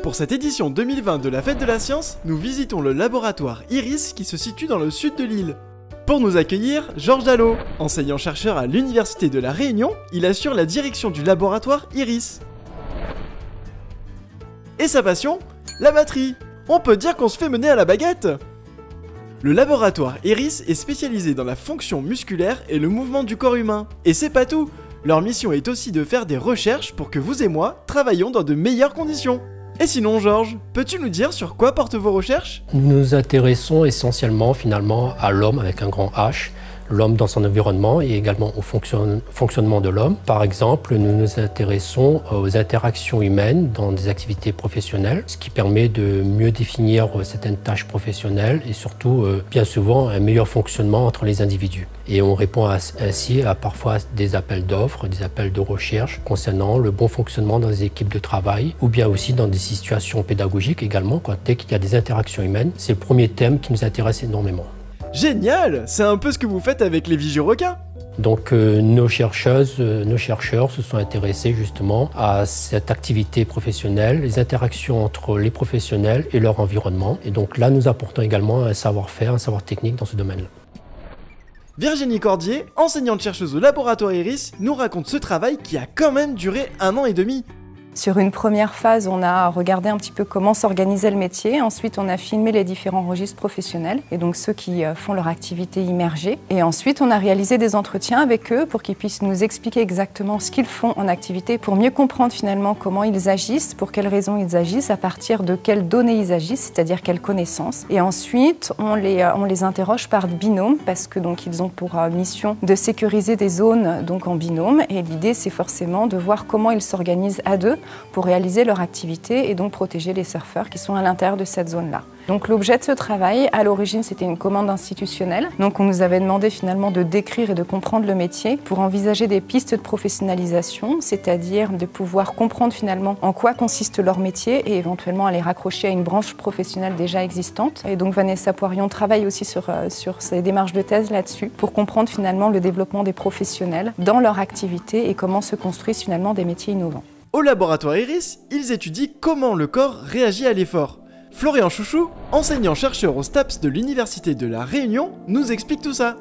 Pour cette édition 2020 de la Fête de la Science, nous visitons le laboratoire IRIS qui se situe dans le sud de l'île. Pour nous accueillir, Georges Dallot, enseignant-chercheur à l'Université de La Réunion, il assure la direction du laboratoire IRIS. Et sa passion, la batterie. On peut dire qu'on se fait mener à la baguette. Le laboratoire IRIS est spécialisé dans la fonction musculaire et le mouvement du corps humain. Et c'est pas tout, leur mission est aussi de faire des recherches pour que vous et moi travaillions dans de meilleures conditions. Et sinon Georges, peux-tu nous dire sur quoi portent vos recherches? Nous nous intéressons essentiellement finalement à l'homme avec un grand H, l'homme dans son environnement et également au fonctionnement de l'homme. Par exemple, nous nous intéressons aux interactions humaines dans des activités professionnelles, ce qui permet de mieux définir certaines tâches professionnelles et surtout, bien souvent, un meilleur fonctionnement entre les individus. Et on répond ainsi à parfois des appels d'offres, des appels de recherche concernant le bon fonctionnement dans les équipes de travail ou bien aussi dans des situations pédagogiques également, dès qu'il y a des interactions humaines. C'est le premier thème qui nous intéresse énormément. Génial! C'est un peu ce que vous faites avec les vigiorequins. Donc nos chercheurs se sont intéressés justement à cette activité professionnelle, les interactions entre les professionnels et leur environnement. Et donc là, nous apportons également un savoir-faire, un savoir technique dans ce domaine-là. Virginie Cordier, enseignante-chercheuse au laboratoire IRIS, nous raconte ce travail qui a quand même duré 1 an et demi. Sur une première phase, on a regardé un petit peu comment s'organisait le métier. Ensuite, on a filmé les différents registres professionnels et donc ceux qui font leur activité immergée. Et ensuite, on a réalisé des entretiens avec eux pour qu'ils puissent nous expliquer exactement ce qu'ils font en activité pour mieux comprendre finalement comment ils agissent, pour quelles raisons ils agissent, à partir de quelles données ils agissent, c'est-à-dire quelles connaissances. Et ensuite, on les interroge par binôme parce que donc ils ont pour mission de sécuriser des zones donc en binôme. Et l'idée, c'est forcément de voir comment ils s'organisent à deux pour réaliser leur activité et donc protéger les surfeurs qui sont à l'intérieur de cette zone-là. Donc l'objet de ce travail, à l'origine, c'était une commande institutionnelle. Donc on nous avait demandé finalement de décrire et de comprendre le métier pour envisager des pistes de professionnalisation, c'est-à-dire de pouvoir comprendre finalement en quoi consiste leur métier et éventuellement à les raccrocher à une branche professionnelle déjà existante. Et donc Vanessa Poirion travaille aussi sur ses démarches de thèse là-dessus pour comprendre finalement le développement des professionnels dans leur activité et comment se construisent finalement des métiers innovants. Au laboratoire IRIS, ils étudient comment le corps réagit à l'effort. Florian Chouchou, enseignant-chercheur au STAPS de l'Université de La Réunion, nous explique tout ça.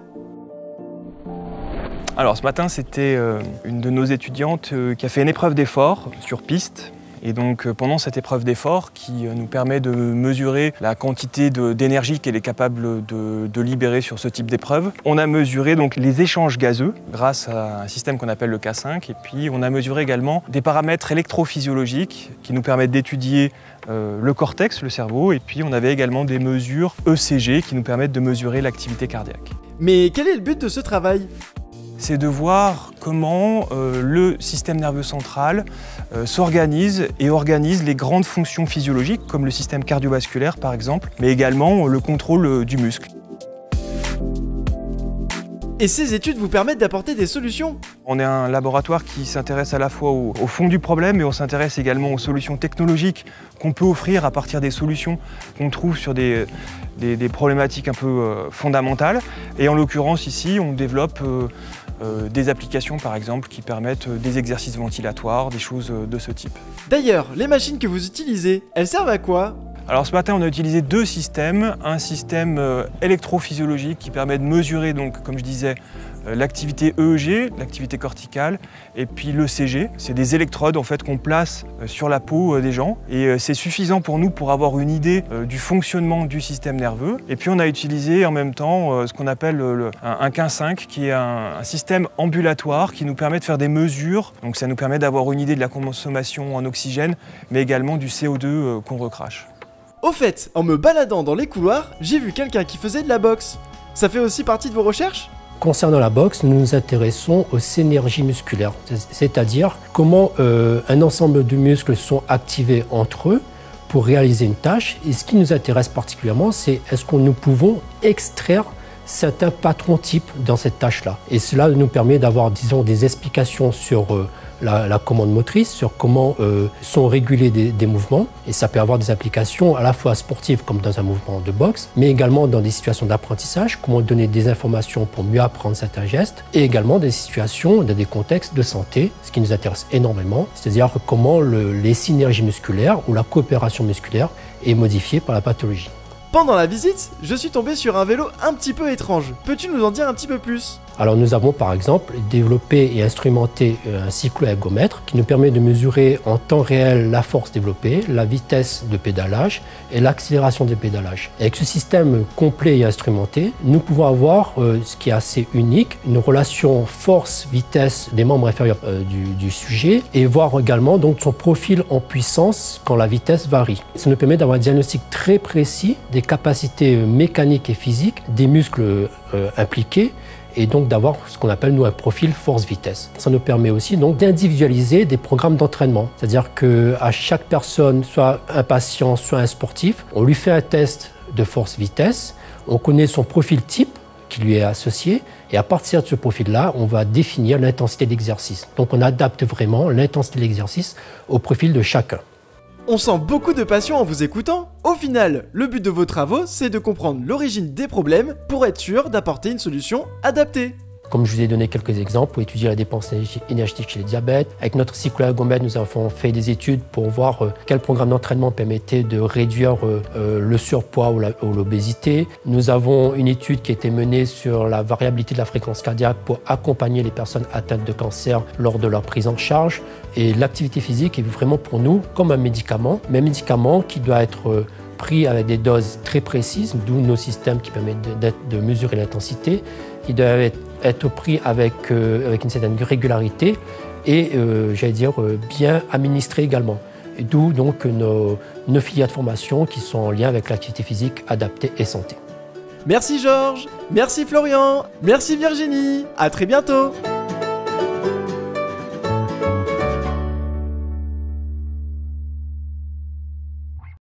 Alors ce matin, c'était une de nos étudiantes qui a fait une épreuve d'effort sur piste. Et donc pendant cette épreuve d'effort qui nous permet de mesurer la quantité d'énergie qu'elle est capable de libérer sur ce type d'épreuve, on a mesuré donc les échanges gazeux grâce à un système qu'on appelle le K5 et puis on a mesuré également des paramètres électrophysiologiques qui nous permettent d'étudier le cortex, le cerveau, et puis on avait également des mesures ECG qui nous permettent de mesurer l'activité cardiaque. Mais quel est le but de ce travail ? C'est de voir comment le système nerveux central s'organise et organise les grandes fonctions physiologiques, comme le système cardiovasculaire par exemple, mais également le contrôle du muscle. Et ces études vous permettent d'apporter des solutions? On est un laboratoire qui s'intéresse à la fois au fond du problème, mais on s'intéresse également aux solutions technologiques qu'on peut offrir à partir des solutions qu'on trouve sur des problématiques un peu fondamentales. Et en l'occurrence ici, on développe des applications par exemple qui permettent des exercices ventilatoires, des choses de ce type. D'ailleurs, les machines que vous utilisez, elles servent à quoi ? Alors ce matin, on a utilisé 2 systèmes. Un système électrophysiologique qui permet de mesurer, donc, comme je disais, l'activité EEG, l'activité corticale, et puis l'ECG. C'est des électrodes en fait, qu'on place sur la peau des gens. Et c'est suffisant pour nous pour avoir une idée du fonctionnement du système nerveux. Et puis on a utilisé en même temps ce qu'on appelle un K5, qui est un système ambulatoire qui nous permet de faire des mesures. Donc ça nous permet d'avoir une idée de la consommation en oxygène, mais également du CO2 qu'on recrache. Au fait, en me baladant dans les couloirs, j'ai vu quelqu'un qui faisait de la boxe. Ça fait aussi partie de vos recherches ? Concernant la boxe, nous nous intéressons aux synergies musculaires, c'est-à-dire comment un ensemble de muscles sont activés entre eux pour réaliser une tâche. Et ce qui nous intéresse particulièrement, c'est est-ce que nous pouvons extraire certains patrons types dans cette tâche-là. Et cela nous permet d'avoir, disons, des explications sur la commande motrice, sur comment sont régulés des mouvements. Et ça peut avoir des applications à la fois sportives comme dans un mouvement de boxe, mais également dans des situations d'apprentissage, comment donner des informations pour mieux apprendre certains gestes, et également des situations, dans des contextes de santé, ce qui nous intéresse énormément, c'est-à-dire comment les synergies musculaires ou la coopération musculaire est modifiée par la pathologie. Pendant la visite, je suis tombé sur un vélo un petit peu étrange. Peux-tu nous en dire un petit peu plus ? Alors nous avons par exemple développé et instrumenté un cyclo-ergomètre qui nous permet de mesurer en temps réel la force développée, la vitesse de pédalage et l'accélération des pédalages. Avec ce système complet et instrumenté, nous pouvons avoir ce qui est assez unique, une relation force-vitesse des membres inférieurs du sujet et voir également donc son profil en puissance quand la vitesse varie. Ça nous permet d'avoir un diagnostic très précis des capacités mécaniques et physiques des muscles impliqués, et donc d'avoir ce qu'on appelle nous un profil force-vitesse. Ça nous permet aussi donc d'individualiser des programmes d'entraînement, c'est-à-dire qu'à chaque personne, soit un patient, soit un sportif, on lui fait un test de force-vitesse, on connaît son profil type qui lui est associé, et à partir de ce profil-là, on va définir l'intensité d'exercice. Donc on adapte vraiment l'intensité de l'exercice au profil de chacun. On sent beaucoup de passion en vous écoutant. Au final, le but de vos travaux, c'est de comprendre l'origine des problèmes pour être sûr d'apporter une solution adaptée. Comme je vous ai donné quelques exemples pour étudier la dépense énergétique chez les diabètes. Avec notre cyclo-ergomètre, nous avons fait des études pour voir quel programme d'entraînement permettait de réduire le surpoids ou l'obésité. Nous avons une étude qui a été menée sur la variabilité de la fréquence cardiaque pour accompagner les personnes atteintes de cancer lors de leur prise en charge. Et l'activité physique est vraiment pour nous comme un médicament, mais un médicament qui doit être pris avec des doses très précises, d'où nos systèmes qui permettent de mesurer l'intensité, qui doivent être pris avec une certaine régularité et, j'allais dire, bien administrés également. D'où donc nos filières de formation qui sont en lien avec l'activité physique adaptée et santé. Merci Georges, merci Florian, merci Virginie, à très bientôt.